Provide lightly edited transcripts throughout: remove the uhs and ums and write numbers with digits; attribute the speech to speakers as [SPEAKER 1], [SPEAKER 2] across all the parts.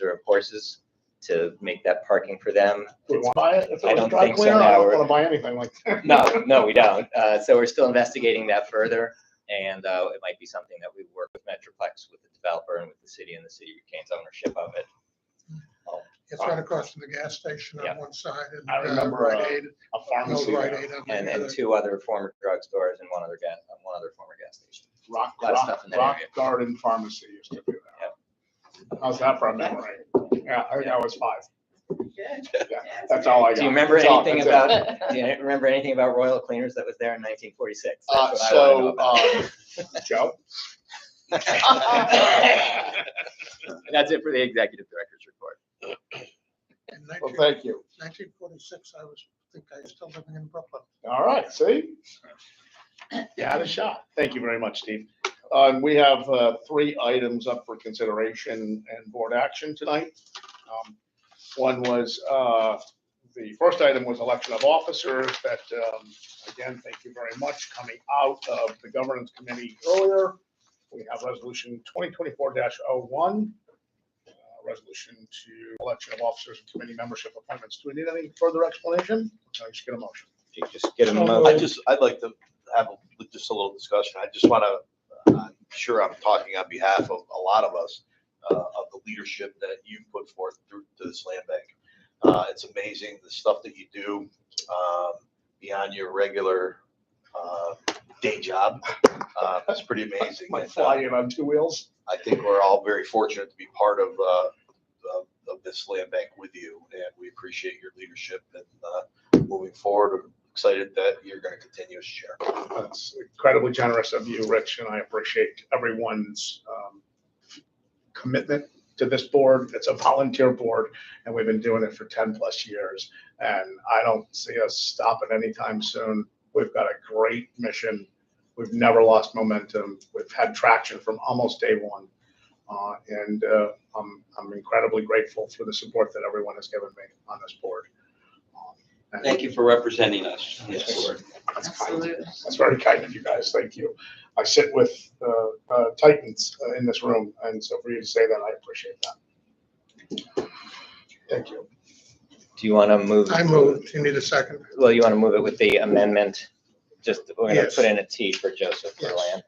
[SPEAKER 1] reserve horses to make that parking for them.
[SPEAKER 2] Do we want to buy it? If
[SPEAKER 1] I
[SPEAKER 2] it was
[SPEAKER 1] don't
[SPEAKER 2] dry
[SPEAKER 1] think so
[SPEAKER 2] cleaner, I
[SPEAKER 1] now.
[SPEAKER 2] don't want to buy anything like that.
[SPEAKER 1] No, we don't. So we're still investigating that further, and it might be something that we work with Metroplex, with the developer, and with the city retains ownership of it.
[SPEAKER 3] It's right across from the gas station
[SPEAKER 1] Yeah.
[SPEAKER 3] on one side and
[SPEAKER 2] I remember
[SPEAKER 3] Rite Aid.
[SPEAKER 2] a pharmacy,
[SPEAKER 3] Rite
[SPEAKER 2] there.
[SPEAKER 3] Aid on the
[SPEAKER 1] And
[SPEAKER 3] other.
[SPEAKER 1] two other former drugstores and one other former gas station.
[SPEAKER 2] Rock
[SPEAKER 1] A lot of stuff in that area.
[SPEAKER 2] Garden Pharmacy used to be there. How's that for a memory? Yeah, I think I was 5. Yeah, that's all I got.
[SPEAKER 1] Do you remember
[SPEAKER 2] That's all-
[SPEAKER 1] anything
[SPEAKER 2] that's it.
[SPEAKER 1] about? Do you remember anything about Royal Cleaners that was there in 1946? That's what I wanna know about.
[SPEAKER 2] Joe?
[SPEAKER 1] That's it for the executive director's report.
[SPEAKER 3] In
[SPEAKER 2] Well, thank you.
[SPEAKER 3] 1946, I think I was still living in Brooklyn.
[SPEAKER 2] All right, see? You had a shot. Thank you very much, Steve. We have 3 items up for consideration and board action tonight. One was, the first item was election of officers that, again, thank you very much, coming out of the governance committee earlier. We have resolution 2024-01, resolution to election of officers and committee membership appointments. Do we need any further explanation? Can I just get a motion?
[SPEAKER 1] You just get a
[SPEAKER 3] So
[SPEAKER 1] motion.
[SPEAKER 4] I'd like to have just a little discussion. I just want to, I'm sure I'm talking on behalf of a lot of us, of the leadership that you put forth through to this land bank. It's amazing the stuff that you do beyond your regular day job. It's pretty amazing.
[SPEAKER 2] Might
[SPEAKER 4] And,
[SPEAKER 2] fly in on 2 wheels.
[SPEAKER 4] I think we're all very fortunate to be part of this land bank with you, and we appreciate your leadership and moving forward. I'm excited that you're going to continue as chair.
[SPEAKER 2] That's incredibly generous of you, Rich, and I appreciate everyone's commitment to this board. It's a volunteer board, and we've been doing it for 10 plus years. And I don't see us stopping anytime soon. We've got a great mission. We've never lost momentum. We've had traction from almost day one. And I'm incredibly grateful for the support that everyone has given me on this board. And
[SPEAKER 5] Thank you for representing us on this
[SPEAKER 2] Yes.
[SPEAKER 5] board.
[SPEAKER 2] That's kind. That's very kind of you guys. Thank you. I sit with titans in this room, and so for you to say that, I appreciate that. Thank you.
[SPEAKER 1] Do you want to move?
[SPEAKER 3] I moved. You need a second?
[SPEAKER 1] Well, you want to move it with the amendment? Just, we're going to
[SPEAKER 3] Yes.
[SPEAKER 1] put in a T for Joseph
[SPEAKER 3] Yes.
[SPEAKER 1] Berland.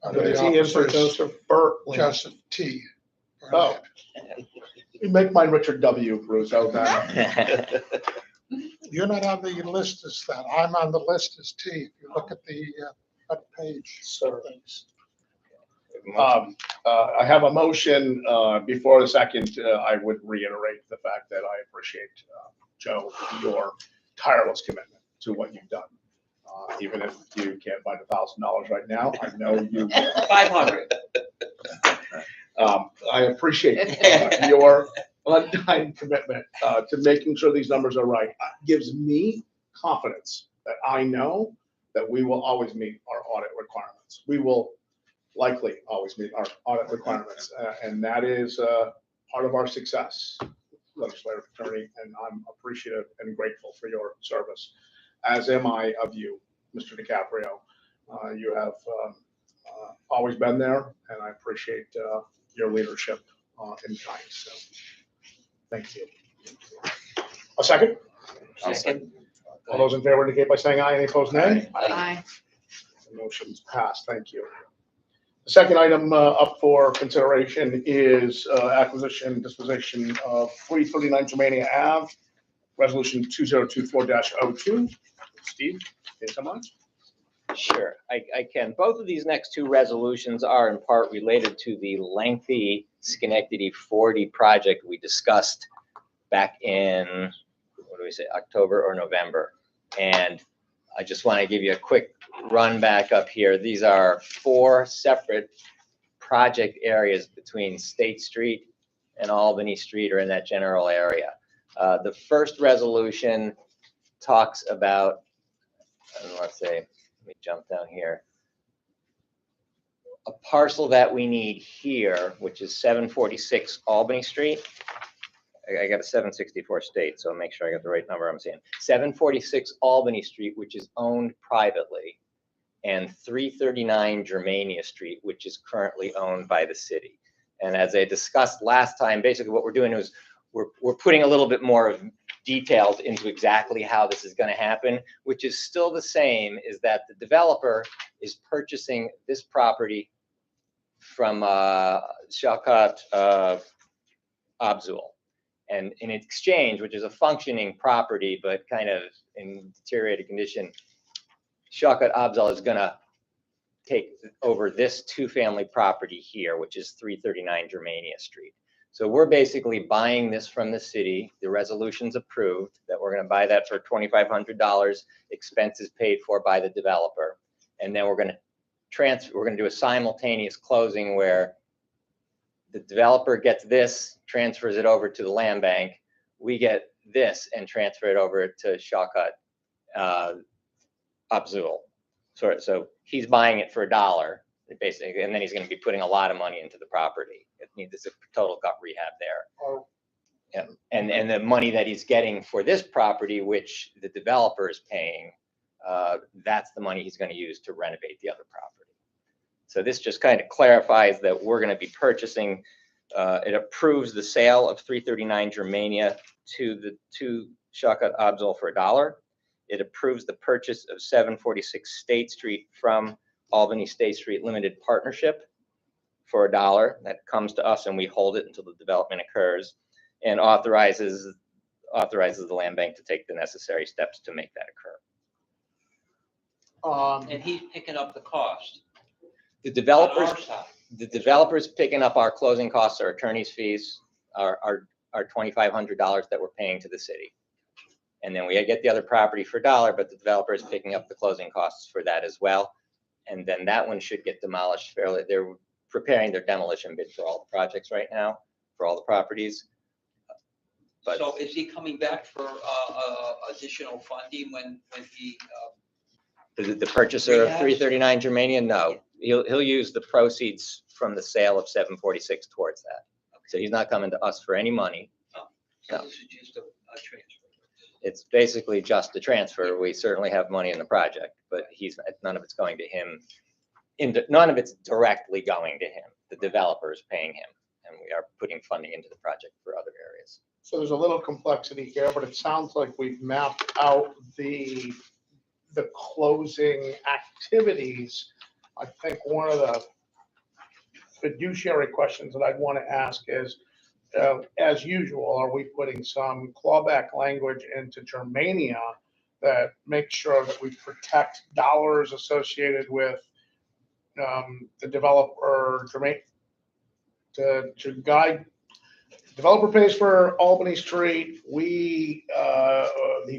[SPEAKER 3] Under the
[SPEAKER 2] T is for
[SPEAKER 3] officers,
[SPEAKER 2] Joseph Burt.
[SPEAKER 3] Joseph T.
[SPEAKER 2] Oh. You make mine Richard W. Bruce. Oh, that.
[SPEAKER 3] You're not on the list as that. I'm on the list as T. If you look at the front page.
[SPEAKER 2] Sir.
[SPEAKER 3] things.
[SPEAKER 2] I have a motion. Before the second, I would reiterate the fact that I appreciate, Joe, your tireless commitment to what you've done. Even if you can't find $1,000 right now, I know you.
[SPEAKER 5] 500.
[SPEAKER 2] I appreciate your undying commitment to making sure these numbers are right. Gives me confidence that I know that we will always meet our audit requirements. We will likely always meet our audit requirements, and that is part of our success, legislative attorney, and I'm appreciative and grateful for your service, as am I of you, Mr. DiCaprio. You have always been there, and I appreciate your leadership in time. So, thank you. A second?
[SPEAKER 5] Second.
[SPEAKER 2] All those in favor indicate by saying aye. Any opposed, nay?
[SPEAKER 6] Aye.
[SPEAKER 2] The motion's passed. Thank you. The second item up for consideration is acquisition disposition of 339 Germania Ave, resolution 2024-02. Steve, can you come on?
[SPEAKER 1] Sure, I can. Both of these next 2 resolutions are in part related to the lengthy Schenectady 40 project we discussed back in, what do we say, October or November. And I just want to give you a quick run back up here. These are 4 separate project areas between State Street and Albany Street, or in that general area. The first resolution talks about, let's say, let me jump down here. A parcel that we need here, which is 746 Albany Street. I got a 764 State, so make sure I got the right number I'm saying. 746 Albany Street, which is owned privately, and 339 Germania Street, which is currently owned by the city. And as I discussed last time, basically what we're doing is we're putting a little bit more of details into exactly how this is going to happen, which is still the same, is that the developer is purchasing this property from Shaukat Abzul. And in exchange, which is a functioning property, but kind of in deteriorated condition, Shaukat Abzul is going to take over this two-family property here, which is 339 Germania Street. So we're basically buying this from the city. The resolution's approved that we're going to buy that for $2,500, expenses paid for by the developer. And then we're going to do a simultaneous closing where the developer gets this, transfers it over to the land bank. We get this and transfer it over to Shaukat Abzul. So he's buying it for $1, basically, and then he's going to be putting a lot of money into the property. It needs a total gut rehab there.
[SPEAKER 2] Oh.
[SPEAKER 1] Yeah. And the money that he's getting for this property, which the developer is paying, that's the money he's going to use to renovate the other property. So this just kind of clarifies that we're going to be purchasing. It approves the sale of 339 Germania to Shaukat Abzul for $1. It approves the purchase of 746 State Street from Albany State Street Limited Partnership for $1. That comes to us and we hold it until the development occurs, and authorizes the land bank to take the necessary steps to make that occur.
[SPEAKER 5] And he's picking up the cost
[SPEAKER 1] The
[SPEAKER 5] on
[SPEAKER 1] developers,
[SPEAKER 5] our side.
[SPEAKER 1] the developers picking up our closing costs, our attorney's fees, our $2,500 that we're paying to the city. And then we get the other property for $1, but the developer is picking up the closing costs for that as well. And then that one should get demolished fairly. They're preparing their demolition bid for all the projects right now, for all the properties. But
[SPEAKER 5] So is he coming back for additional funding when he,
[SPEAKER 1] the purchaser of
[SPEAKER 5] Rehab?
[SPEAKER 1] 339 Germania, no. He'll use the proceeds from the sale of 746 towards that. So he's not coming to us for any money.
[SPEAKER 5] so this is just a transfer?
[SPEAKER 1] It's basically just a transfer. We certainly have money in the project, but none of it's going to him. None of it's directly going to him. The developer is paying him, and we are putting funding into the project for other areas.
[SPEAKER 2] So there's a little complexity here, but it sounds like we've mapped out the closing activities. I think one of the fiduciary questions that I'd want to ask is, as usual, are we putting some clawback language into Germania that makes sure that we protect dollars associated with the developer, to guide? Developer pays for Albany Street. He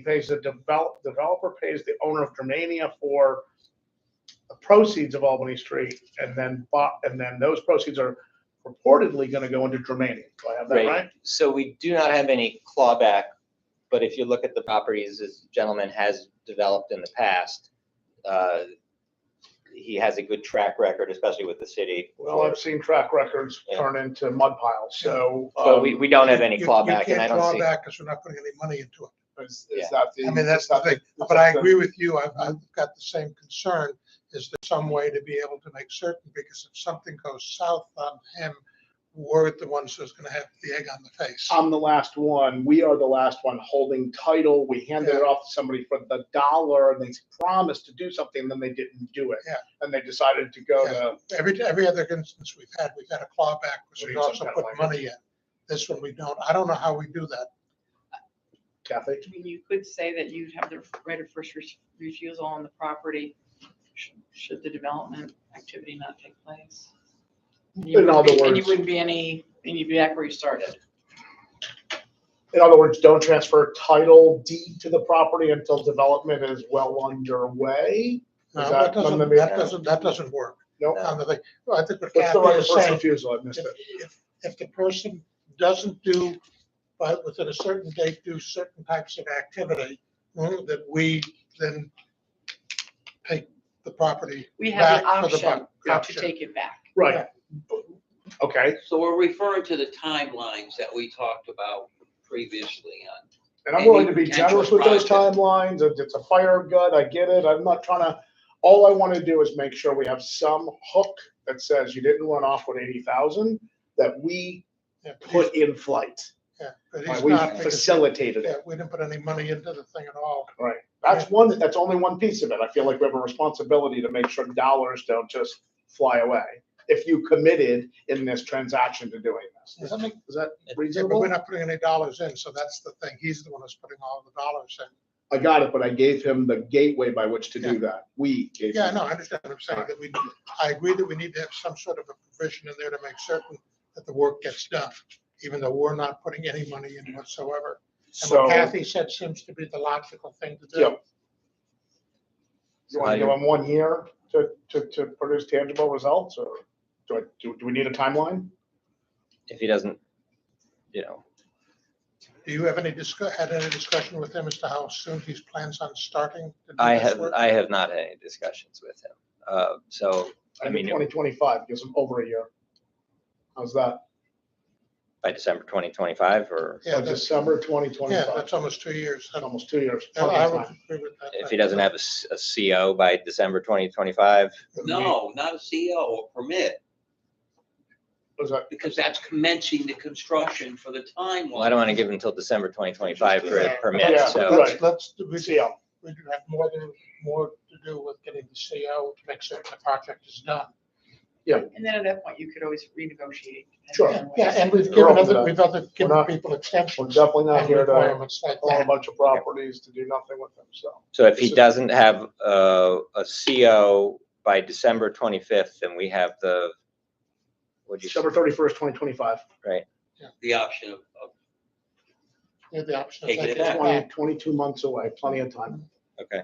[SPEAKER 2] pays developer pays the owner of Germania for the proceeds of Albany Street, and then those proceeds are reportedly going to go into Germania. Do I have that right?
[SPEAKER 1] So we do not have any clawback, but if you look at the properties this gentleman has developed in the past, he has a good track record, especially with the city.
[SPEAKER 2] Well, I've seen track records
[SPEAKER 1] Yeah.
[SPEAKER 2] turn into mud piles, so.
[SPEAKER 1] So we don't have any
[SPEAKER 3] You
[SPEAKER 1] clawback, and I
[SPEAKER 3] can't
[SPEAKER 1] don't
[SPEAKER 3] claw
[SPEAKER 1] see.
[SPEAKER 3] back because we're not putting any money into it.
[SPEAKER 2] Is
[SPEAKER 1] Yeah.
[SPEAKER 2] that the?
[SPEAKER 3] I mean, that's the thing. But I agree with you. I've got the same concern. Is there some way to be able to make certain, because if something goes south on him, we're the ones who's gonna have the egg on the face.
[SPEAKER 2] I'm the last one. We are the last one holding title. We handed it off to somebody for the $1, and they promised to do something, and then they didn't do it.
[SPEAKER 3] Yeah.
[SPEAKER 2] And they decided to go to.
[SPEAKER 3] Every other instance we've had a clawback because we
[SPEAKER 2] Need some
[SPEAKER 3] also
[SPEAKER 2] kind
[SPEAKER 3] put
[SPEAKER 2] of
[SPEAKER 3] money in. This one we don't. I don't know how we do that.
[SPEAKER 2] Kathy?
[SPEAKER 6] I mean, you could say that you'd have the right of first refusal on the property should the development activity not take place. And you
[SPEAKER 2] In
[SPEAKER 6] wouldn't
[SPEAKER 2] other
[SPEAKER 6] be- And you
[SPEAKER 2] words-
[SPEAKER 6] wouldn't be and you'd be back where you started.
[SPEAKER 2] In other words, don't transfer title deed to the property until development is well underway.
[SPEAKER 3] No,
[SPEAKER 2] Is
[SPEAKER 3] that
[SPEAKER 2] that something
[SPEAKER 3] that doesn't work.
[SPEAKER 2] Nope.
[SPEAKER 3] On the thing. Well, I think what
[SPEAKER 2] What's the
[SPEAKER 3] Kathy
[SPEAKER 2] right of
[SPEAKER 3] is
[SPEAKER 2] first
[SPEAKER 3] saying,
[SPEAKER 2] refusal? I missed it.
[SPEAKER 3] if the person doesn't do, but within a certain date, do certain types of activity, that we then take the property.
[SPEAKER 6] We have the
[SPEAKER 3] back for the
[SPEAKER 6] option
[SPEAKER 3] buck.
[SPEAKER 6] to take it back.
[SPEAKER 2] Right. Okay.
[SPEAKER 5] So we're referring to the timelines that we talked about previously on.
[SPEAKER 2] And I'm willing to be
[SPEAKER 5] Maybe
[SPEAKER 2] generous with those
[SPEAKER 5] potential
[SPEAKER 2] timelines. It's a fire gut. I get it. I'm not trying to, all I want to do is make sure we have some hook that says you didn't run off with 80,000. that we
[SPEAKER 3] Yeah, but
[SPEAKER 2] put in flight.
[SPEAKER 3] but
[SPEAKER 2] Right,
[SPEAKER 3] he's
[SPEAKER 2] we
[SPEAKER 3] not, because,
[SPEAKER 2] facilitated
[SPEAKER 3] yeah,
[SPEAKER 2] it.
[SPEAKER 3] we didn't put any money into the thing at all.
[SPEAKER 2] Right. That's only one piece of it. I feel like we have a responsibility to make sure dollars don't just fly away. If you committed in this transaction to doing this. Is that
[SPEAKER 3] Yeah, but
[SPEAKER 2] reasonable?
[SPEAKER 3] we're not putting any dollars in, so that's the thing. He's the one who's putting all the dollars in.
[SPEAKER 2] I got it, but I gave him the gateway by which to do that. We gave
[SPEAKER 3] Yeah,
[SPEAKER 2] him.
[SPEAKER 3] no, I understand. I'm saying that I agree that we need to have some sort of a provision in there to make certain that the work gets done, even though we're not putting any money in whatsoever. And what
[SPEAKER 2] So,
[SPEAKER 3] Kathy said seems to be the logical thing to
[SPEAKER 2] Yeah.
[SPEAKER 3] do.
[SPEAKER 2] you want to give him 1 year to produce tangible results, or do we need a timeline?
[SPEAKER 1] If he doesn't, you know,
[SPEAKER 3] Do you have had any discussion with him as to how soon he plans on starting to do
[SPEAKER 1] I
[SPEAKER 3] this
[SPEAKER 1] have,
[SPEAKER 3] work?
[SPEAKER 1] I have not had any discussions with him. So, I mean,
[SPEAKER 2] 2025 gives him over a year. How's that?
[SPEAKER 1] by December 2025 or
[SPEAKER 3] Yeah,
[SPEAKER 2] By
[SPEAKER 3] that's,
[SPEAKER 2] December
[SPEAKER 3] yeah,
[SPEAKER 2] 2025.
[SPEAKER 3] that's almost 2 years.
[SPEAKER 2] That's almost 2 years.
[SPEAKER 3] Yeah,
[SPEAKER 2] Plenty
[SPEAKER 3] I
[SPEAKER 2] of
[SPEAKER 3] would
[SPEAKER 2] time.
[SPEAKER 3] agree with that.
[SPEAKER 1] if he doesn't have a CO by December 2025,
[SPEAKER 5] No, not a CO, a permit,
[SPEAKER 2] Was that?
[SPEAKER 5] because that's commencing the construction for the timeline.
[SPEAKER 1] well, I don't want to give him until December 2025 for a
[SPEAKER 3] Yeah.
[SPEAKER 1] permit,
[SPEAKER 2] Yeah.
[SPEAKER 1] so.
[SPEAKER 2] Right.
[SPEAKER 3] We
[SPEAKER 2] CO.
[SPEAKER 3] we do have more to do with getting the CO to make certain the project is done.
[SPEAKER 6] And then at that point, you could always renegotiate. depending
[SPEAKER 2] Sure.
[SPEAKER 6] on what-
[SPEAKER 3] Yeah, and we've
[SPEAKER 2] We're
[SPEAKER 3] given
[SPEAKER 2] open to that.
[SPEAKER 3] we've given
[SPEAKER 2] not-
[SPEAKER 3] people
[SPEAKER 2] We're
[SPEAKER 3] extensions.
[SPEAKER 2] definitely not
[SPEAKER 3] and
[SPEAKER 2] here to
[SPEAKER 3] requirements like
[SPEAKER 2] own a
[SPEAKER 3] that.
[SPEAKER 2] bunch of properties to do nothing with them, so.
[SPEAKER 1] So if
[SPEAKER 2] This
[SPEAKER 1] he
[SPEAKER 2] is-
[SPEAKER 1] doesn't have a CO by December 25th, then we have the, what do you,
[SPEAKER 2] December 31st, 2025,
[SPEAKER 5] The option of
[SPEAKER 3] You have the option of
[SPEAKER 5] Take it
[SPEAKER 3] taking it
[SPEAKER 5] back.
[SPEAKER 2] 20,
[SPEAKER 3] back.
[SPEAKER 2] 22 months away, plenty of time.
[SPEAKER 1] okay.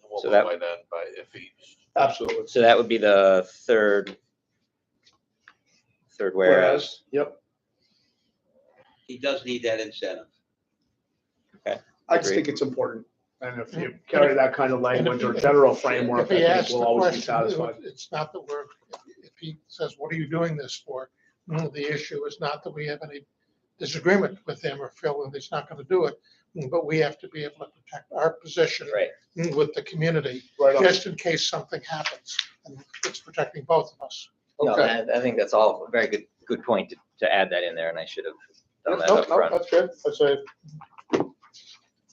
[SPEAKER 4] We'll
[SPEAKER 1] So
[SPEAKER 4] know
[SPEAKER 1] that-
[SPEAKER 4] by then, if he.
[SPEAKER 2] Absolutely.
[SPEAKER 1] So that would be the third whereas.
[SPEAKER 2] Yep.
[SPEAKER 5] he does need that incentive.
[SPEAKER 2] I just
[SPEAKER 1] Agreed.
[SPEAKER 2] think it's important. And if you carry that kind of language or
[SPEAKER 3] if-
[SPEAKER 2] general framework, I
[SPEAKER 3] If he
[SPEAKER 2] think
[SPEAKER 3] asks the
[SPEAKER 2] we'll always be
[SPEAKER 3] question,
[SPEAKER 2] satisfied.
[SPEAKER 3] it's not that if he says, what are you doing this for? The issue is not that we have any disagreement with him or feel that he's not going to do it, but we have to be able to protect our position
[SPEAKER 1] Right.
[SPEAKER 3] with the community,
[SPEAKER 2] Right on.
[SPEAKER 3] just in case something happens. And it's protecting both of us.
[SPEAKER 1] No,
[SPEAKER 2] Okay.
[SPEAKER 1] I think that's all a very good point to add that in there, and I should have done that
[SPEAKER 2] No,
[SPEAKER 1] up
[SPEAKER 2] no,
[SPEAKER 1] front.
[SPEAKER 2] that's good. That's a,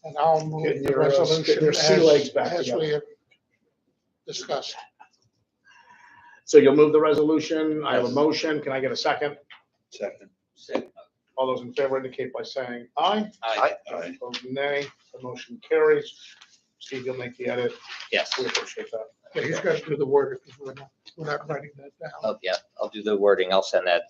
[SPEAKER 3] And I'll move
[SPEAKER 2] Getting
[SPEAKER 3] the
[SPEAKER 2] your,
[SPEAKER 3] resolution
[SPEAKER 2] getting your sea legs
[SPEAKER 3] as
[SPEAKER 2] back
[SPEAKER 3] as
[SPEAKER 2] together.
[SPEAKER 3] we have discussed.
[SPEAKER 2] so you'll move the resolution. I have a motion. Can I get a second?
[SPEAKER 4] Second.
[SPEAKER 2] All those in favor indicate by saying aye.
[SPEAKER 5] I,
[SPEAKER 2] Opposed, nay. The motion carries. Steve, you'll make the edit.
[SPEAKER 1] Yes.
[SPEAKER 2] We appreciate that.
[SPEAKER 3] Yeah, he's got to do the word because we're not writing that down.
[SPEAKER 1] Oh, yeah, I'll do the wording. I'll send that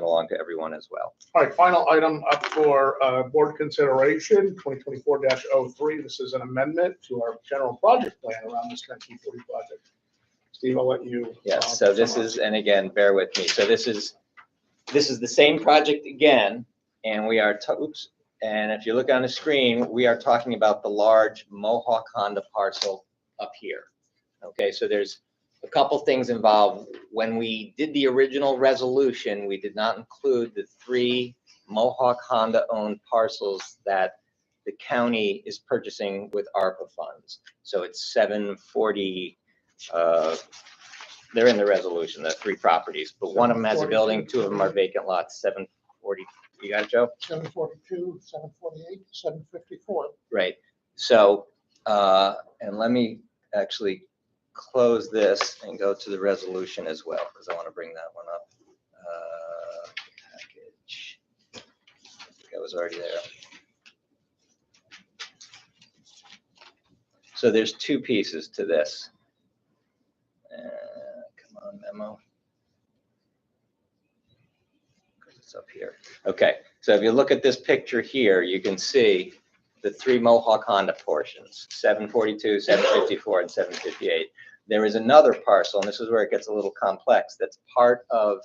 [SPEAKER 1] along to everyone as well.
[SPEAKER 2] All right, final item up for board consideration, 2024-03. This is an amendment to our general project plan around this 1940 project. Steve, I'll let you.
[SPEAKER 1] Yes, so this is, and again, bear with me. So this is the same project again, and we are, oops, and if you look on the screen, we are talking about the large Mohawk Honda parcel up here. Okay, so there's a couple things involved. When we did the original resolution, we did not include the 3 Mohawk Honda owned parcels that the county is purchasing with ARPA funds. So it's 740, they're in the resolution, the 3 properties, but one of them has a building, 2 of them are vacant lots, 740. You got it, Joe?
[SPEAKER 3] 742, 748, 754.
[SPEAKER 1] Right. So, and let me actually close this and go to the resolution as well, because I want to bring that one up. Package. I think I was already there. So there's 2 pieces to this. Come on, memo. It's up here. Okay, so if you look at this picture here, you can see the 3 Mohawk Honda portions, 742, 754, and 758. There is another parcel, and this is where it gets a little complex, that's part of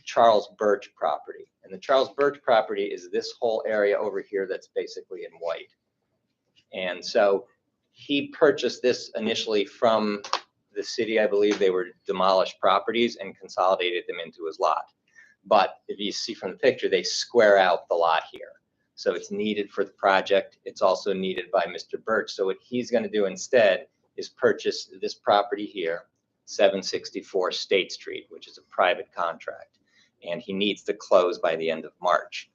[SPEAKER 1] Charles Birch property. And the Charles Birch property is this whole area over here that's basically in white. And so he purchased this initially from the city. I believe they were demolished properties and consolidated them into his lot. But if you see from the picture, they square out the lot here. So it's needed for the project. It's also needed by Mr. Birch. So what he's going to do instead is purchase this property here, 764 State Street, which is a private contract, and he needs to close by the end of March.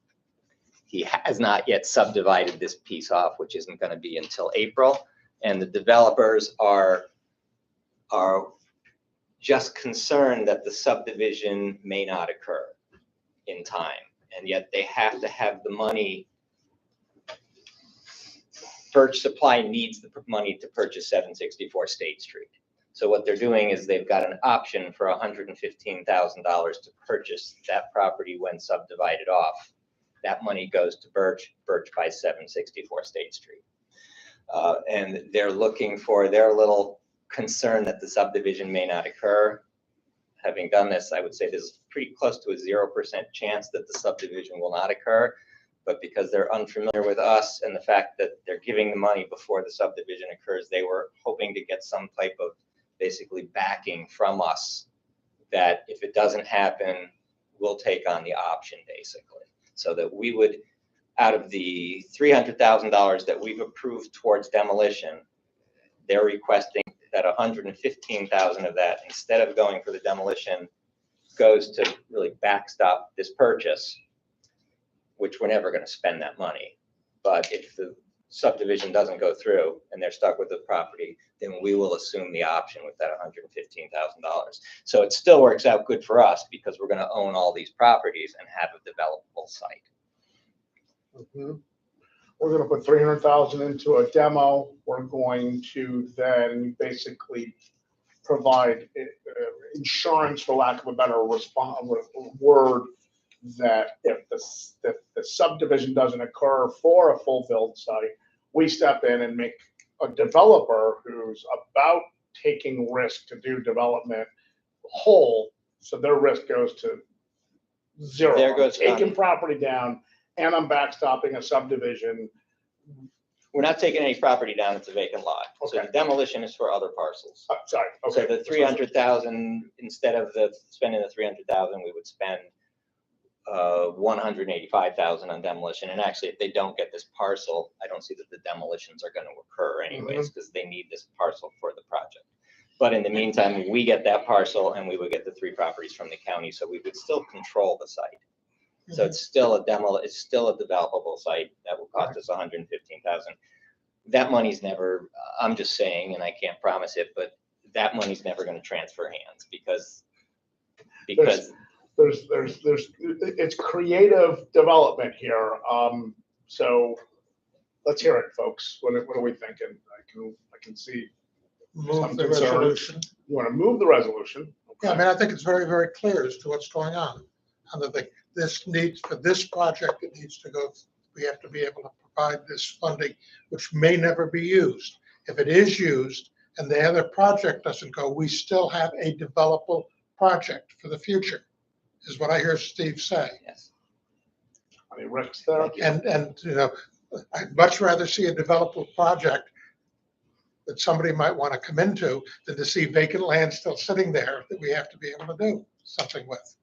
[SPEAKER 1] He has not yet subdivided this piece off, which isn't going to be until April, and the developers are just concerned that the subdivision may not occur in time, and yet they have to have the money. Birch Supply needs the money to purchase 764 State Street. So what they're doing is they've got an option for $115,000 to purchase that property when subdivided off. That money goes to Birch. Birch buys 764 State Street. And they're looking for their little concern that the subdivision may not occur. Having done this, I would say there's pretty close to a 0% chance that the subdivision will not occur. But because they're unfamiliar with us and the fact that they're giving the money before the subdivision occurs, they were hoping to get some type of basically backing from us that if it doesn't happen, we'll take on the option basically. So that we would, out of the $300,000 that we've approved towards demolition, they're requesting that $115,000 of that, instead of going for the demolition, goes to really backstop this purchase, which we're never going to spend that money. But if the subdivision doesn't go through and they're stuck with the property, then we will assume the option with that $115,000. So it still works out good for us because we're going to own all these properties and have a developable site.
[SPEAKER 2] Mhm. We're gonna put 300,000 into a demo. We're going to then basically provide insurance, for lack of a better word, that if the subdivision doesn't occur for a full build site, we step in and make a developer who's about taking risk to do development whole, so their risk goes to zero.
[SPEAKER 1] There goes
[SPEAKER 2] I'm taking
[SPEAKER 1] Connie.
[SPEAKER 2] property down and I'm backstopping a subdivision.
[SPEAKER 1] We're not taking any property down, it's a vacant lot. So
[SPEAKER 2] Okay.
[SPEAKER 1] the demolition is for other parcels.
[SPEAKER 2] Sorry,
[SPEAKER 1] So
[SPEAKER 2] okay.
[SPEAKER 1] the 300,000, instead of spending the 300,000, we would spend 185,000 on demolition. And actually, if they don't get this parcel, I don't see that the demolitions are going to occur anyways, because they need this parcel for the project. But in the meantime, we get that parcel and we would get the 3 properties from the county, so we would still control the site. So it's still a it's still a developable site that will cost us 115,000. That money's never, I'm just saying, and I can't promise it, but that money's never going to transfer hands because
[SPEAKER 2] It's creative development here. So let's hear it, folks. What are we thinking? I can see.
[SPEAKER 3] Move the
[SPEAKER 2] concern.
[SPEAKER 3] resolution.
[SPEAKER 2] You want to move the resolution?
[SPEAKER 3] Yeah, I mean, I think it's very, very clear as to what's going on. And that this needs, for this project, it needs to go, we have to be able to provide this funding, which may never be used. If it is used and the other project doesn't go, we still have a developable project for the future, is what I hear Steve say.
[SPEAKER 1] yes.
[SPEAKER 2] Any risks there?
[SPEAKER 3] And, you know, I'd much rather see a developable project that somebody might want to come into than to see vacant land still sitting there that we have to be able to do something with.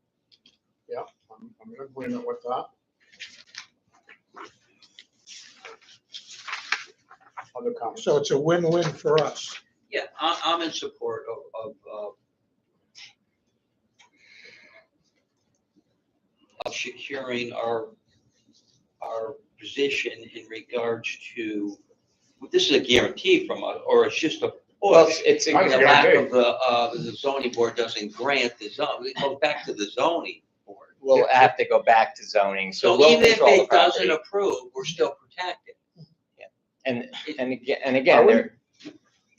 [SPEAKER 2] Yeah, I'm in agreement with that. Other comments?
[SPEAKER 3] So it's a win-win for us.
[SPEAKER 5] Yeah, I'm in support of securing our position in regards to, this is a guarantee from us, or it's just a
[SPEAKER 1] Well,
[SPEAKER 5] push.
[SPEAKER 1] it's
[SPEAKER 2] I
[SPEAKER 5] The
[SPEAKER 2] agree.
[SPEAKER 5] lack of the zoning board doesn't grant the zone, it goes back to the zoning board.
[SPEAKER 1] we'll have to go back to zoning, so
[SPEAKER 5] So
[SPEAKER 1] we'll
[SPEAKER 5] even if
[SPEAKER 1] control the
[SPEAKER 5] it doesn't
[SPEAKER 1] property.
[SPEAKER 5] approve, we're still protected.
[SPEAKER 1] And
[SPEAKER 2] Are
[SPEAKER 1] again,
[SPEAKER 2] we?
[SPEAKER 1] there,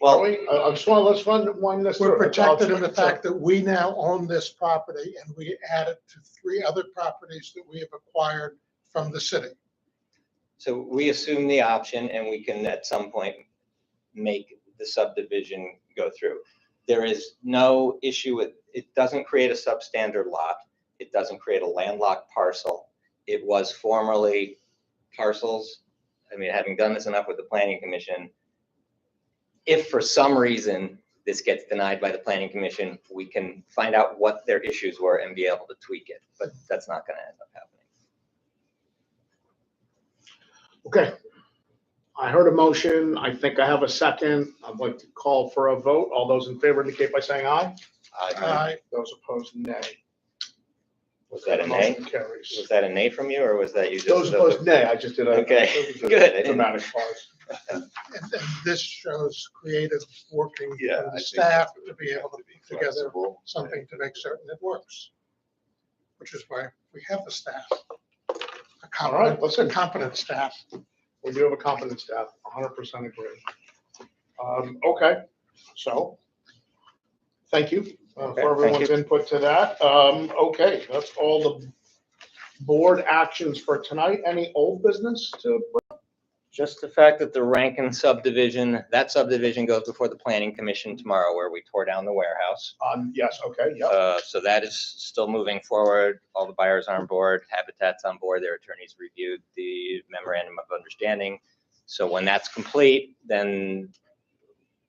[SPEAKER 2] Well,
[SPEAKER 1] well,
[SPEAKER 2] I just want, let's run this through.
[SPEAKER 3] We're protected in the fact that we now own this property and we added to 3 other properties that we have acquired from the city.
[SPEAKER 1] so we assume the option and we can at some point make the subdivision go through. There is no issue with, it doesn't create a substandard lot. It doesn't create a landlocked parcel. It was formerly parcels. I mean, having done this enough with the planning commission, if for some reason this gets denied by the planning commission, we can find out what their issues were and be able to tweak it, but that's not going to end up happening.
[SPEAKER 2] Okay. I heard a motion. I think I have a second. I'd like to call for a vote. All those in favor indicate by saying aye.
[SPEAKER 3] Aye.
[SPEAKER 2] Those opposed, nay.
[SPEAKER 1] Was that a nay?
[SPEAKER 2] Motion carries.
[SPEAKER 1] Was that a nay from you, or was that you just?
[SPEAKER 2] Those opposed, nay. I just did a.
[SPEAKER 1] Okay,
[SPEAKER 2] a
[SPEAKER 1] good. I didn't-
[SPEAKER 2] Dramatic pause.
[SPEAKER 3] And this shows creative working
[SPEAKER 4] Yeah,
[SPEAKER 3] from
[SPEAKER 4] I
[SPEAKER 3] the
[SPEAKER 4] think
[SPEAKER 3] staff
[SPEAKER 4] that's
[SPEAKER 3] to be able to
[SPEAKER 4] be
[SPEAKER 3] put together
[SPEAKER 4] flexible.
[SPEAKER 3] something to make certain it works. Which is why we have the staff. A
[SPEAKER 2] All right, listen.
[SPEAKER 3] competent staff.
[SPEAKER 2] We do have a competent staff, 100% agree. Okay, so, thank you
[SPEAKER 1] Okay,
[SPEAKER 2] for
[SPEAKER 1] thank
[SPEAKER 2] everyone's input to that. Okay, that's all the board actions for tonight. Any old business to?
[SPEAKER 1] Just the fact that the Rankin subdivision, that subdivision goes before the planning commission tomorrow, where we tore down the warehouse.
[SPEAKER 2] Yes, okay, yeah.
[SPEAKER 1] So that is still moving forward. All the buyers are on board, Habitat's on board, their attorneys reviewed the memorandum of understanding. So when that's complete, then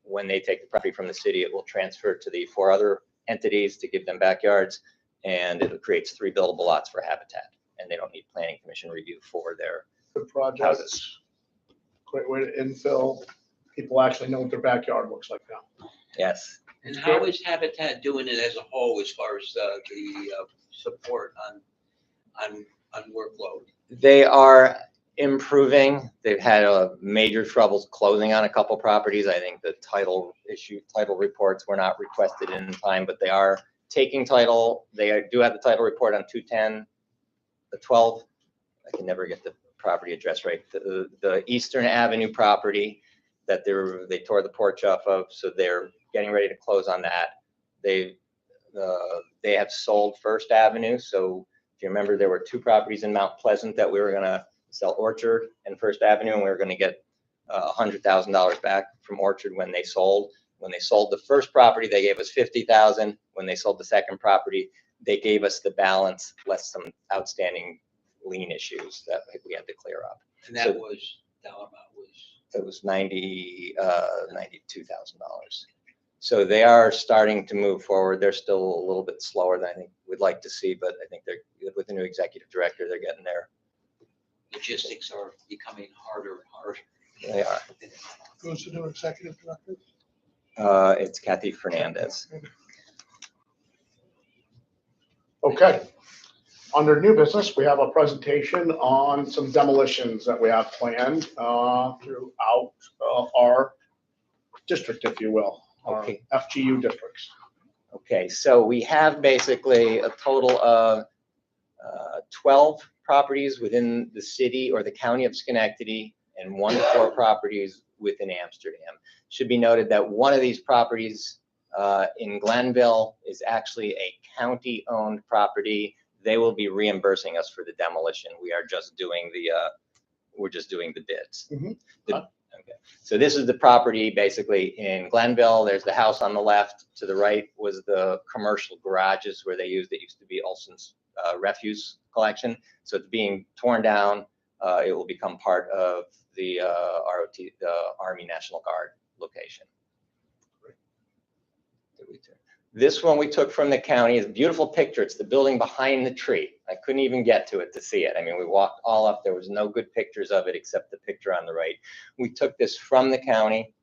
[SPEAKER 1] when they take the property from the city, it will transfer to the 4 other entities to give them backyards. And it creates 3 buildable lots for Habitat. And they don't need planning commission review for their
[SPEAKER 2] Good project.
[SPEAKER 1] houses.
[SPEAKER 2] Great way to infill. People actually know what their backyard looks like now.
[SPEAKER 1] Yes.
[SPEAKER 5] And how is Habitat doing it as a whole as far as the support on workload?
[SPEAKER 1] They are improving. They've had major troubles closing on a couple properties. I think the title reports were not requested in time, but they are taking title. They do have the title report on 210, the 12. I can never get the property address right. The Eastern Avenue property that they tore the porch off of, so they're getting ready to close on that. They have sold First Avenue, so if you remember, there were 2 properties in Mount Pleasant that we were going to sell, Orchard and First Avenue, and we were going to get $100,000 back from Orchard when they sold. When they sold the first property, they gave us $50,000. When they sold the second property, they gave us the balance, less some outstanding lien issues that we had to clear up.
[SPEAKER 5] And that was, dollar amount was,
[SPEAKER 1] It was $92,000. So they are starting to move forward. They're still a little bit slower than I think we'd like to see, but I think they're with the new executive director, they're getting there.
[SPEAKER 5] logistics are becoming harder and harder.
[SPEAKER 1] They are.
[SPEAKER 3] Who's the new executive director?
[SPEAKER 1] It's Kathy Fernandez.
[SPEAKER 2] Okay. Under new business, we have a presentation on some demolitions that we have planned throughout our district, if you will, our
[SPEAKER 1] Okay.
[SPEAKER 2] FGU districts.
[SPEAKER 1] Okay, so we have basically a total of 12 properties within the city or the county of Schenectady and 1 to 4 properties within Amsterdam. Should be noted that one of these properties in Glenville is actually a county-owned property. They will be reimbursing us for the demolition. We are just doing we're just doing the bids.
[SPEAKER 2] Mhm.
[SPEAKER 1] Okay, so this is the property basically in Glenville. There's the house on the left. To the right was the commercial garages where it used to be Olson's refuse collection. So it's being torn down. It will become part of the ROT, the Army National Guard location. This one we took from the county is a beautiful picture. It's the building behind the tree. I couldn't even get to it to see it. I mean, we walked all up. There was no good pictures of it except the picture on the right. We took this from the county.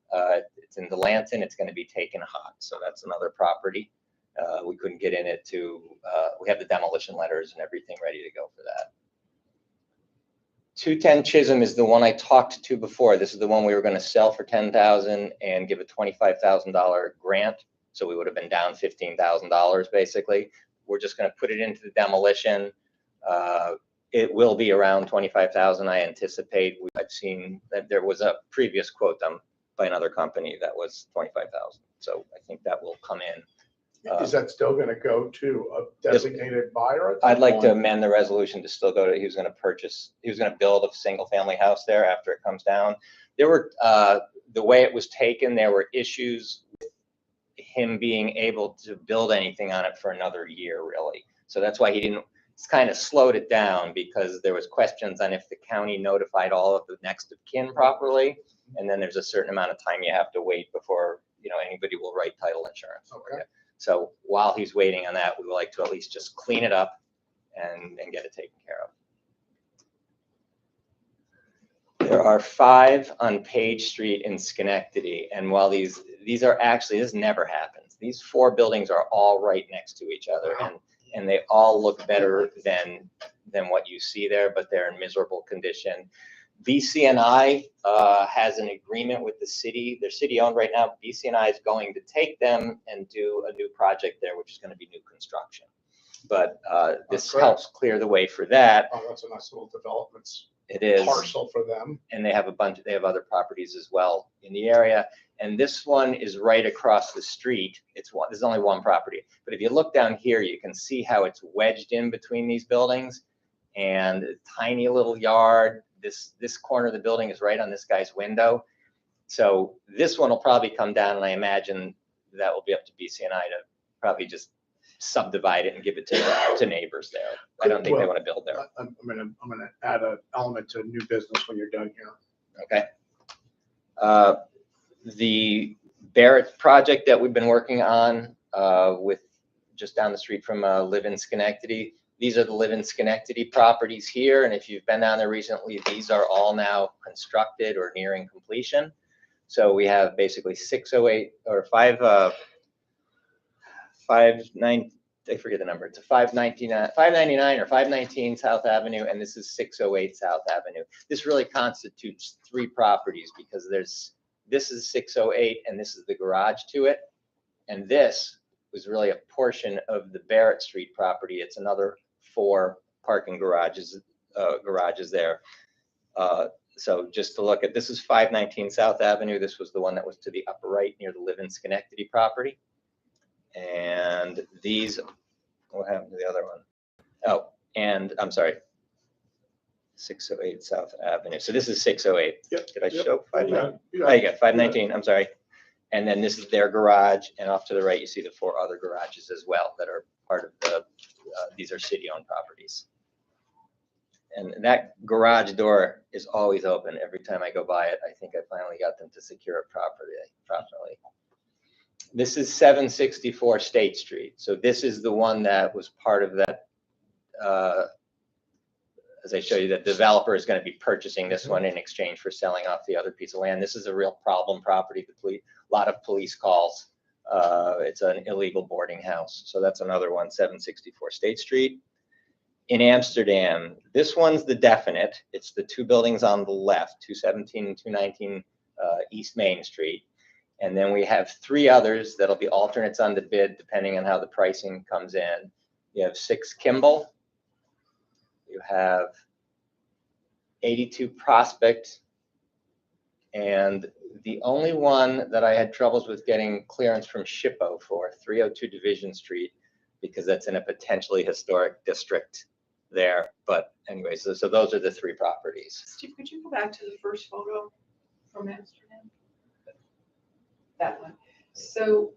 [SPEAKER 1] It's in Delanton. It's going to be taken hot. So that's another property. We couldn't get in it we have the demolition letters and everything ready to go for that. 210 Chisholm is the one I talked to before. This is the one we were going to sell for $10,000 and give a $25,000 grant. So we would have been down $15,000 basically. We're just going to put it into the demolition. It will be around $25,000. I anticipate. I've seen that there was a previous quote by another company that was $25,000. So I think that will come in.
[SPEAKER 2] Is that still going to go to a designated buyer? at some
[SPEAKER 1] I'd like to
[SPEAKER 2] point?
[SPEAKER 1] amend the resolution to still go to, he was going to build a single family house there after it comes down. There were, the way it was taken, there were issues with him being able to build anything on it for another year, really. So that's why it's kind of slowed it down, because there was questions on if the county notified all of the next of kin properly. And then there's a certain amount of time you have to wait before, anybody will write title insurance for you.
[SPEAKER 2] Okay.
[SPEAKER 1] So while he's waiting on that, we would like to at least just clean it up and get it taken care of. There are 5 on Page Street in Schenectady, and while these are actually, this never happens. These 4 buildings are all right next to each other, and they all look better than what you see there, but they're in miserable condition. BCNI has an agreement with the city. They're city-owned right now. BCNI is going to take them and do a new project there, which is going to be new construction. But this
[SPEAKER 2] That's great.
[SPEAKER 1] helps clear the way for that.
[SPEAKER 2] Oh, that's a nice little developments
[SPEAKER 1] It is.
[SPEAKER 2] parcel for them.
[SPEAKER 1] And they have they have other properties as well in the area. And this one is right across the street. There's only one property. But if you look down here, you can see how it's wedged in between these buildings and a tiny little yard. This corner of the building is right on this guy's window. So this one will probably come down, and I imagine that will be up to BCNI to probably just subdivide it and give it to neighbors there. I don't think they want to build there.
[SPEAKER 2] I'm gonna add an element to new business when you're done here.
[SPEAKER 1] Okay. The Barrett project that we've been working on with just down the street from Live in Schenectady. These are the Live in Schenectady properties here. And if you've been down there recently, these are all now constructed or nearing completion. So we have basically 608 or 599, I forget the number. It's a 599 or 519 South Avenue, and this is 608 South Avenue. This really constitutes 3 properties because this is 608 and this is the garage to it. And this was really a portion of the Barrett Street property. It's another 4 parking garages there. So just to look at, this is 519 South Avenue. This was the one that was to the upper right near the Live in Schenectady property. And these, what happened to the other one? Oh, and I'm sorry, 608 South Avenue. So this is 608.
[SPEAKER 2] Yep,
[SPEAKER 1] Did I
[SPEAKER 2] yep.
[SPEAKER 1] show 519?
[SPEAKER 2] You
[SPEAKER 1] Oh, you got 519, I'm sorry. And then this is their garage, and off to the right, you see the 4 other garages as well that are part of the, these are city-owned properties. And that garage door is always open every time I go by it. I think I finally got them to secure it properly. This is 764 State Street. So this is the one that was part of that, as I show you, that developer is going to be purchasing this one in exchange for selling off the other piece of land. This is a real problem property. A lot of police calls. It's an illegal boarding house. So that's another one, 764 State Street. In Amsterdam, this one's the definite. It's the 2 buildings on the left, 217 and 219 East Main Street. And then we have 3 others that'll be alternates on the bid depending on how the pricing comes in. You have 6 Kimball. You have 82 Prospect. And the only one that I had troubles with getting clearance from SHPO for, 302 Division Street, because that's in a potentially historic district there. But anyways, so those are the 3 properties.
[SPEAKER 6] Steve, could you go back to the first photo from Amsterdam? That one. So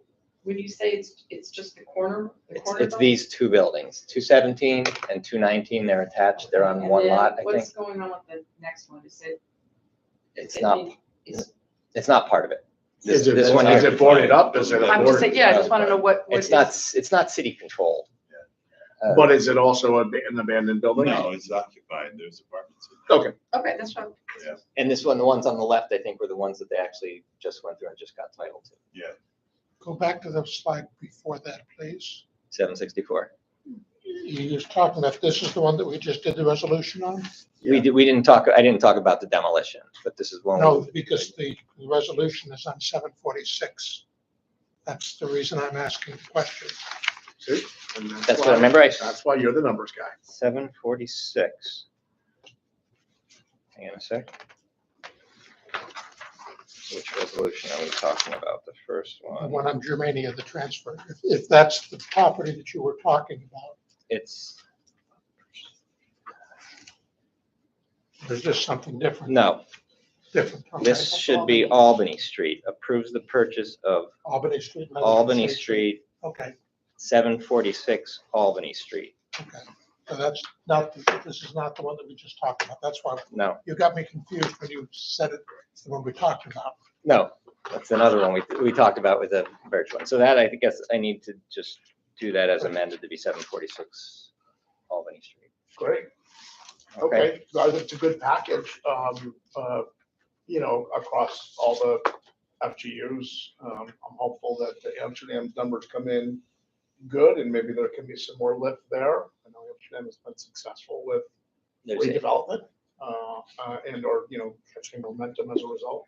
[SPEAKER 6] when you say it's just the corner,
[SPEAKER 1] It's
[SPEAKER 6] building?
[SPEAKER 1] these 2 buildings, 217 and 219. They're attached. They're on
[SPEAKER 6] And
[SPEAKER 1] one
[SPEAKER 6] then
[SPEAKER 1] lot, I think.
[SPEAKER 6] What's going on with the next one? Is it?
[SPEAKER 1] It's not part of it.
[SPEAKER 2] Is it,
[SPEAKER 1] This one
[SPEAKER 2] is
[SPEAKER 1] here.
[SPEAKER 2] it boarded up? Is it?
[SPEAKER 6] I'm just saying, yeah, I just want to know what
[SPEAKER 1] It's
[SPEAKER 6] is.
[SPEAKER 1] not city controlled.
[SPEAKER 2] But is it also an abandoned building?
[SPEAKER 7] No, it's occupied, there's apartments.
[SPEAKER 2] Okay.
[SPEAKER 6] Okay, that's fine.
[SPEAKER 1] And this one, the ones on the left, I think were the ones that they actually just went through and just got title to.
[SPEAKER 7] Yeah,
[SPEAKER 3] Go back to the slide before that, please.
[SPEAKER 1] 764.
[SPEAKER 3] You're talking about, this is the one that we just did the resolution on?
[SPEAKER 1] I didn't talk about the demolition, but this is one.
[SPEAKER 3] No, because the resolution is on 746. That's the reason I'm asking the question.
[SPEAKER 2] See? And
[SPEAKER 1] That's what I
[SPEAKER 2] why-
[SPEAKER 1] remember.
[SPEAKER 2] That's why you're the numbers guy.
[SPEAKER 1] 746. Hang on a sec. Which resolution are we talking about? The first
[SPEAKER 3] The
[SPEAKER 1] one.
[SPEAKER 3] one on Germania, the transfer. If that's the property that you were talking about,
[SPEAKER 1] It's,
[SPEAKER 3] there's just something different.
[SPEAKER 1] no,
[SPEAKER 3] Different. Okay.
[SPEAKER 1] this should be Albany Street. Approves the purchase of
[SPEAKER 3] Albany Street.
[SPEAKER 1] Albany Street,
[SPEAKER 3] Okay,
[SPEAKER 1] 746 Albany Street.
[SPEAKER 3] okay. So that's not, this is not the one that we just talked about. That's why
[SPEAKER 1] No,
[SPEAKER 3] you got me confused when you said it, the one we talked about.
[SPEAKER 1] no, that's another one we talked about with the Birch one. So that, I guess I need to just do that as amended to be 746 Albany Street.
[SPEAKER 2] Great. Okay, guys, it's a good package, across all the FGUs. I'm hopeful that the Amsterdam's numbers come in good and maybe there can be some more lift there. I know Amsterdam has been successful with
[SPEAKER 1] There's a-
[SPEAKER 2] redevelopment, and/or, catching momentum as a result.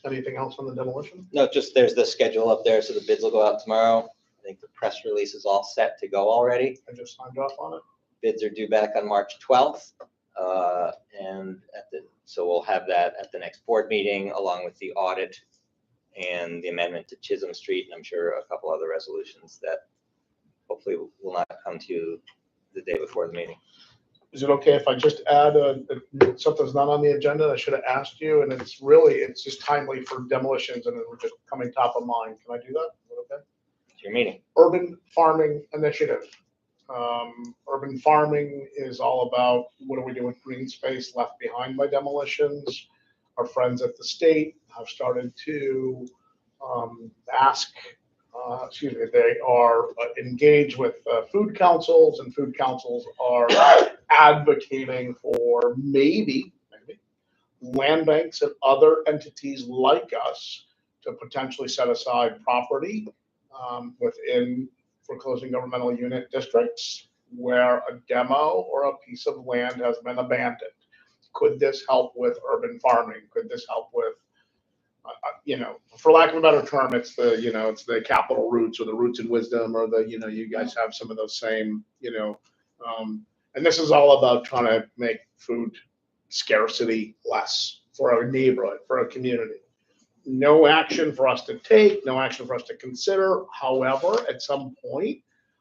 [SPEAKER 2] Anything else on the demolition?
[SPEAKER 1] No, just there's the schedule up there, so the bids will go out tomorrow. I think the press release is all set to go already.
[SPEAKER 2] I just signed off on it.
[SPEAKER 1] Bids are due back on March 12th. So we'll have that at the next board meeting, along with the audit and the amendment to Chisholm Street, and I'm sure a couple other resolutions that hopefully will not come to you the day before the meeting.
[SPEAKER 2] Is it okay if I just add something's not on the agenda that I should have asked you, and it's just timely for demolitions and we're just coming top of mind. Can I do that? Is that okay?
[SPEAKER 1] It's your meeting.
[SPEAKER 2] Urban farming initiative. Urban farming is all about what do we do with green space left behind by demolitions. Our friends at the state have started to they are engaged with food councils, and food councils are advocating for maybe land banks and other entities like us to potentially set aside property within foreclosing governmental unit districts where a demo or a piece of land has been abandoned. Could this help with urban farming? Could this help with, for lack of a better term, it's the capital roots or the roots and wisdom or you guys have some of those same, and this is all about trying to make food scarcity less for a neighborhood, for a community. No action for us to take, no action for us to consider. However, at some point,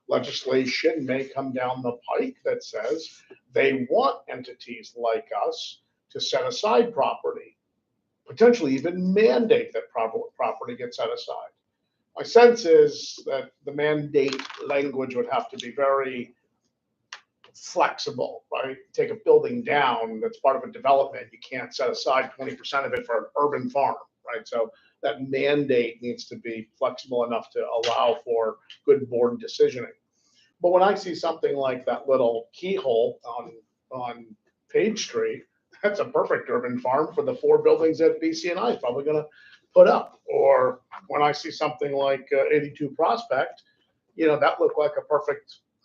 [SPEAKER 2] legislation may come down the pike that says they want entities like us to set aside property, potentially even mandate that property gets set aside. My sense is that the mandate language would have to be very flexible, right? Take a building down that's part of a development, you can't set aside 20% of it for an urban farm, right? So that mandate needs to be flexible enough to allow for good board decisioning. But when I see something like that little keyhole on Page Street, that's a perfect urban farm for the 4 buildings that BCNI is probably going to put up. Or when I see something like 82 Prospect, that looked like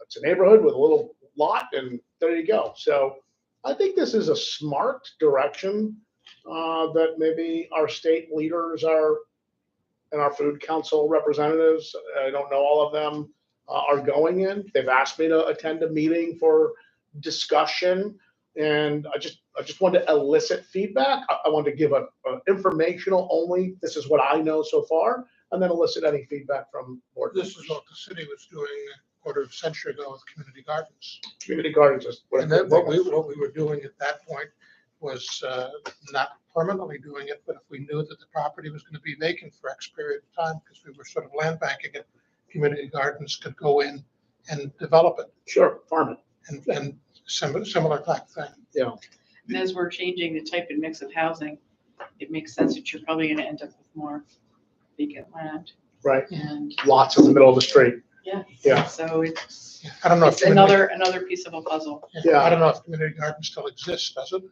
[SPEAKER 2] it's a neighborhood with a little lot, and there you go. So I think this is a smart direction that maybe our state leaders and our food council representatives, I don't know all of them, are going in. They've asked me to attend a meeting for discussion, and I just wanted to elicit feedback. I wanted to give a informational only, this is what I know so far, and then elicit any feedback from board
[SPEAKER 3] This
[SPEAKER 2] members.
[SPEAKER 3] is what the city was doing a quarter of a century ago with community gardens.
[SPEAKER 2] Community gardens is
[SPEAKER 3] And then what we were doing at that point was not permanently doing it, but if we knew that the property was going to be vacant for X period of time, because we were sort of land banking it, community gardens could go in and develop it
[SPEAKER 2] Sure, farm it.
[SPEAKER 3] and similar type thing.
[SPEAKER 6] And as we're changing the type and mix of housing, it makes sense that you're probably gonna end up with more vacant land
[SPEAKER 2] Right.
[SPEAKER 6] and,
[SPEAKER 2] Lots in the middle of the street. Yeah.
[SPEAKER 6] so it's
[SPEAKER 3] I don't know if
[SPEAKER 6] another piece of a puzzle.
[SPEAKER 2] Yeah.
[SPEAKER 3] I don't know if community gardens still exist, does it?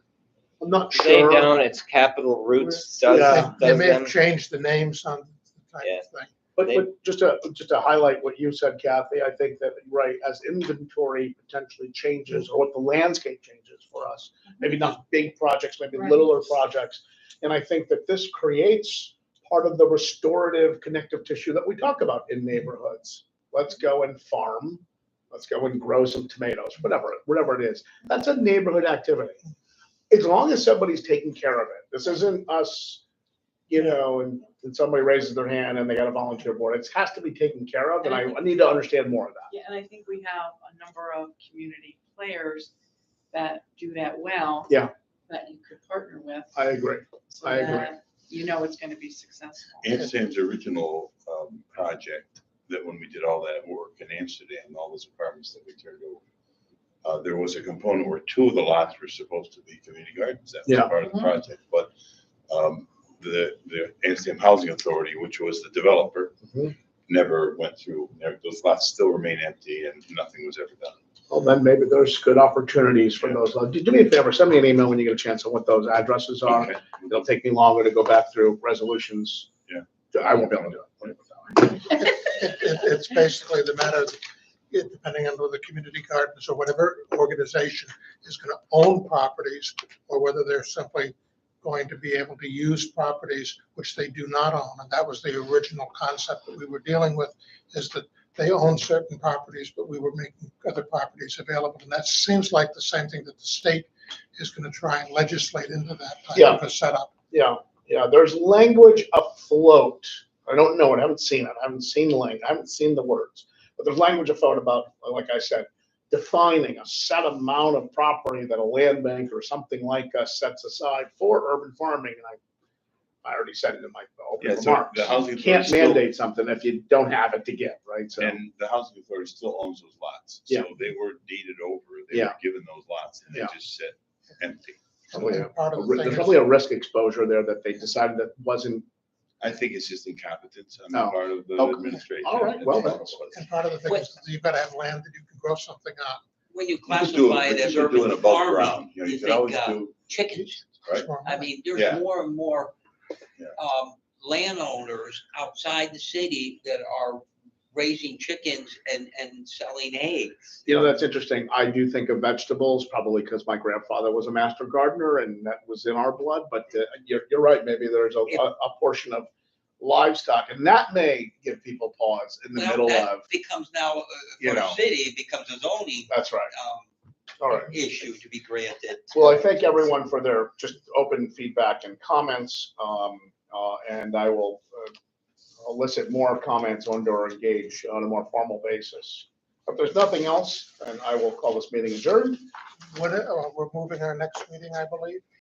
[SPEAKER 2] I'm not
[SPEAKER 1] They
[SPEAKER 2] sure.
[SPEAKER 1] don't, it's Capital Roots does,
[SPEAKER 2] Yeah.
[SPEAKER 3] They
[SPEAKER 1] does
[SPEAKER 3] may have
[SPEAKER 1] them.
[SPEAKER 3] changed the names on the type
[SPEAKER 1] Yeah.
[SPEAKER 3] of thing.
[SPEAKER 2] But just to highlight what you said, Kathy, I think that, right, as inventory potentially changes, or what the landscape changes for us, maybe not big projects, maybe
[SPEAKER 6] Right.
[SPEAKER 2] littler projects. And I think that this creates part of the restorative connective tissue that we talk about in neighborhoods. Let's go and farm, let's go and grow some tomatoes, whatever it is. That's a neighborhood activity. As long as somebody's taking care of it. This isn't us, and somebody raises their hand and they got a volunteer board. It has to be taken care of, and I need to understand more of that.
[SPEAKER 6] Yeah, and I think we have a number of community players that do that well.
[SPEAKER 2] Yeah.
[SPEAKER 6] That you could partner with.
[SPEAKER 2] I agree.
[SPEAKER 6] So
[SPEAKER 2] I agree.
[SPEAKER 6] that it's gonna be successful.
[SPEAKER 7] Amsterdam's original project, that when we did all that work in Amsterdam, all those apartments that we turned over, there was a component where 2 of the lots were supposed to be community gardens. That was
[SPEAKER 2] Yeah.
[SPEAKER 7] part of the
[SPEAKER 6] Mhm.
[SPEAKER 7] project, but the Amsterdam Housing Authority, which was the developer,
[SPEAKER 2] Mhm.
[SPEAKER 7] never went through. Those lots still remain empty and nothing was ever done.
[SPEAKER 2] Well, then maybe there's good opportunities for those. Do me a favor, send me an email when you get a chance on what those addresses are.
[SPEAKER 7] Okay.
[SPEAKER 2] It'll take me longer to go back through resolutions.
[SPEAKER 7] Yeah.
[SPEAKER 2] I won't be able to do it. Let me put it that way.
[SPEAKER 3] It's basically the matter, that depending on whether the community gardens or whatever organization is going to own properties, or whether they're simply going to be able to use properties which they do not own. And that was the original concept that we were dealing with, is that they own certain properties, but we were making other properties available. And that seems like the same thing that the state is going to try and legislate into that type
[SPEAKER 2] Yeah.
[SPEAKER 3] of a setup.
[SPEAKER 2] Yeah, there's language afloat. I don't know it, I haven't seen it. I haven't seen the words. But there's language afloat about, like I said, defining a set amount of property that a land bank or something like us sets aside for urban farming. And I already said it in my opening
[SPEAKER 7] Yeah, so
[SPEAKER 2] remarks.
[SPEAKER 7] the housing
[SPEAKER 2] You can't
[SPEAKER 7] authority still-
[SPEAKER 2] mandate something if you don't have it to give, right? So,
[SPEAKER 7] And the housing authority still owns those lots.
[SPEAKER 2] Yeah.
[SPEAKER 7] So they were deeded over, they
[SPEAKER 2] Yeah.
[SPEAKER 7] were given those lots and they
[SPEAKER 2] Yeah.
[SPEAKER 7] just sit empty.
[SPEAKER 2] probably
[SPEAKER 3] And part of the thing
[SPEAKER 2] there's
[SPEAKER 3] is-
[SPEAKER 2] probably a risk exposure there that they decided that wasn't,
[SPEAKER 7] I think it's just incompetence on
[SPEAKER 2] Oh.
[SPEAKER 7] the part of the
[SPEAKER 2] Okay.
[SPEAKER 7] administration.
[SPEAKER 2] All right, well,
[SPEAKER 7] That's
[SPEAKER 2] that's-
[SPEAKER 7] all it was.
[SPEAKER 3] And part of the thing is that you've got to have land that you can grow something on.
[SPEAKER 5] When you
[SPEAKER 7] You could do
[SPEAKER 5] classify it as
[SPEAKER 7] you could do
[SPEAKER 5] urban
[SPEAKER 7] it above
[SPEAKER 5] farming,
[SPEAKER 7] ground, you know,
[SPEAKER 5] you
[SPEAKER 7] you could
[SPEAKER 5] think,
[SPEAKER 7] always do,
[SPEAKER 5] chickens.
[SPEAKER 7] right?
[SPEAKER 5] I mean, there's
[SPEAKER 7] Yeah.
[SPEAKER 5] more and more,
[SPEAKER 7] Yeah.
[SPEAKER 5] landowners outside the city that are raising chickens and selling eggs.
[SPEAKER 2] that's interesting. I do think of vegetables, probably because my grandfather was a master gardener and that was in our blood, but you're right. Maybe there's a portion of livestock and that may give people pause in the
[SPEAKER 5] Well,
[SPEAKER 2] middle
[SPEAKER 5] that
[SPEAKER 2] of,
[SPEAKER 5] becomes now,
[SPEAKER 2] you
[SPEAKER 5] for the
[SPEAKER 2] know.
[SPEAKER 5] city, it becomes a zoning,
[SPEAKER 2] that's right. All right.
[SPEAKER 5] issue to be granted.
[SPEAKER 2] Well, I thank everyone for their just open feedback and comments. And I will elicit more comments or engage on a more formal basis. If there's nothing else, then I will call this meeting adjourned.
[SPEAKER 3] We're moving our next meeting, I believe.